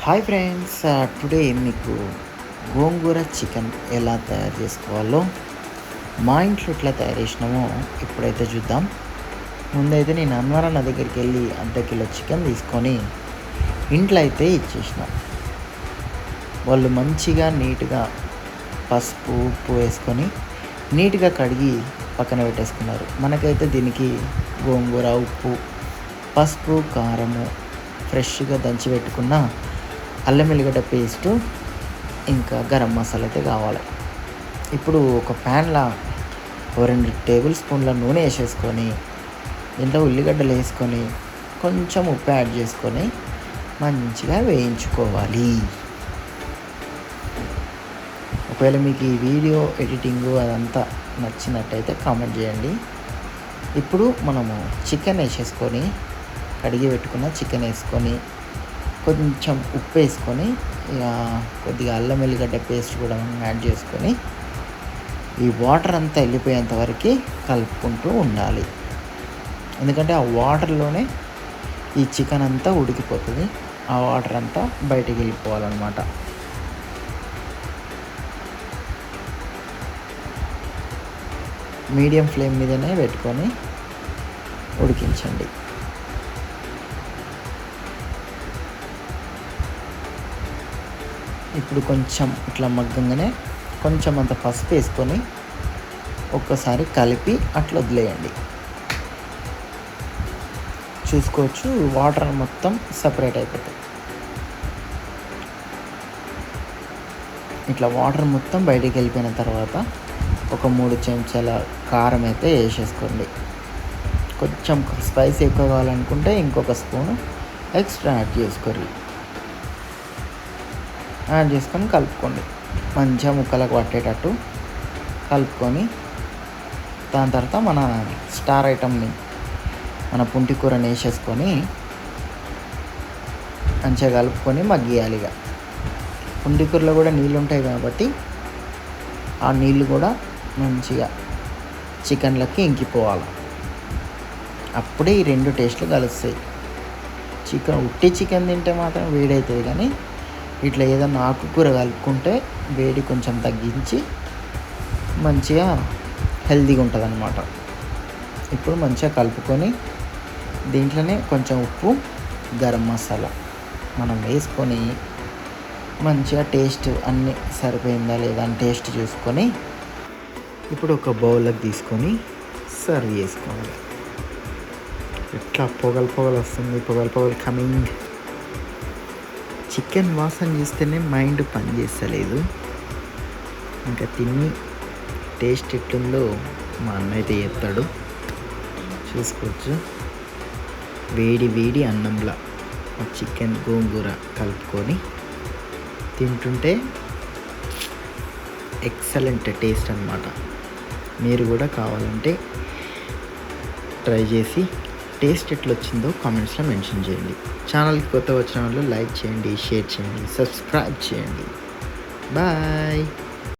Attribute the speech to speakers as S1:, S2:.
S1: Hi friends, today మీకు గోంగూర chicken ఎలా తయారు చేసుకోవాలో మా ఇంట్లో ఎట్లా తయారు చేసినామో ఇప్పుడైతే చూద్దాం. ముందైతే నేను అన్వరన్న దగ్గరికి వెళ్ళి అర్ధ కిలో చికెన్ తీసుకొని ఇంట్లో అయితే ఇచ్చేసిన. వాళ్ళు మంచిగా నీట్గా పసుపు ఉప్పు వేసుకొని నీట్గా కడిగి పక్కన పెట్టేసుకున్నారు. మనకైతే దీనికి గోంగూర, ఉప్పు, పసుపు, కారము, ఫ్రెష్గా దంచి పెట్టుకున్న అల్లం వెల్లిగడ్డ పేస్టు, ఇంకా గరం మసాలా అయితే కావాలి. ఇప్పుడు ఒక ప్యాన్లో 2 టేబుల్ స్పూన్ల నూనె వేసేసుకొని దీంట్లో ఉల్లిగడ్డలు వేసుకొని కొంచెం ఉప్పు యాడ్ చేసుకొని మంచిగా వేయించుకోవాలి. ఒకవేళ మీకు ఈ వీడియో ఎడిటింగ్ అదంతా నచ్చినట్టయితే కామెంట్ చేయండి. ఇప్పుడు మనము చికెన్ వేసేసుకొని కడిగి పెట్టుకున్న చికెన్ వేసుకొని కొంచెం ఉప్పు వేసుకొని కొద్దిగా అల్లం వెల్లిగడ్డ పేస్ట్ కూడా యాడ్ చేసుకొని ఈ వాటర్ అంతా వెళ్ళిపోయేంత వరకు కలుపుకుంటూ ఉండాలి. ఎందుకంటే ఆ వాటర్లోనే ఈ చికెన్ అంతా ఉడికిపోతుంది. ఆ వాటర్ అంతా బయటికి వెళ్ళిపోవాలన్నమాట. మీడియం ఫ్లేమ్ మీదనే పెట్టుకొని ఉడికించండి. ఇప్పుడు కొంచెం ఇట్లా మగ్గంగానే కొంచెం అంత పసుపు వేసుకొని ఒక్కసారి కలిపి అట్లా వదిలేయండి. చూసుకోవచ్చు, వాటర్ మొత్తం సపరేట్ అయిపోతాయి. ఇట్లా వాటర్ మొత్తం బయటికి వెళ్ళిపోయిన తర్వాత ఒక 3 చెంచాల కారం అయితే వేసేసుకోండి. కొంచెం స్పైస్ ఎక్కువ కావాలనుకుంటే ఇంకొక స్పూను ఎక్స్ట్రా యాడ్ చేసుకోండి. యాడ్ చేసుకొని కలుపుకోండి. మంచిగా ముక్కలకు పట్టేటట్టు కలుపుకొని దాని తర్వాత మన స్టార్ ఐటమ్ని మన పుంటి కూరని వేసేసుకొని మంచిగా కలుపుకొని మగ్గియాలి. ఇక పుంటి కూరలో కూడా నీళ్ళు ఉంటాయి కాబట్టి ఆ నీళ్ళు కూడా మంచిగా చికెన్లకి ఇంకిపోవాలి. అప్పుడే ఈ 2 టేస్ట్లు కలుస్తాయి. ఉట్టి చికెన్ తింటే మాత్రం వేడవుతుంది, కానీ ఇట్లా ఏదన్నా ఆకుకూర కలుపుకుంటే వేడి కొంచెం తగ్గించి మంచిగా హెల్తీగా ఉంటుంది అన్నమాట. ఇప్పుడు మంచిగా కలుపుకొని దీంట్లోనే కొంచెం ఉప్పు, గరం మసాలా మనం వేసుకొని మంచిగా టేస్ట్ అన్నీ సరిపోయిందా లేదా అని టేస్ట్ చూసుకొని ఇప్పుడు ఒక బౌల్లోకి తీసుకొని సర్వ్ చేసుకోవాలి. ఎట్లా పొగలు వస్తుంది, పొగలు కమింగ్. చికెన్ వాసన చూస్తేనే మైండ్ పనిచేస్తలేదు. ఇంకా తిని టేస్ట్ ఎట్లుందో మా అన్న అయితే చెప్తాడు. చూసుకోవచ్చు, వేడి వేడి అన్నంలో చికెన్ గోంగూర కలుపుకొని తింటుంటే ఎక్సలెంట్ టేస్ట్ అన్నమాట. మీరు కూడా కావాలంటే ట్రై చేసి టేస్ట్ ఎట్లా వచ్చిందో కామెంట్స్లో మెన్షన్ చేయండి. ఛానల్కి కొత్త వచ్చిన వాళ్ళు లైక్ చేయండి, షేర్ చేయండి, సబ్స్క్రైబ్ చేయండి. బాయ్.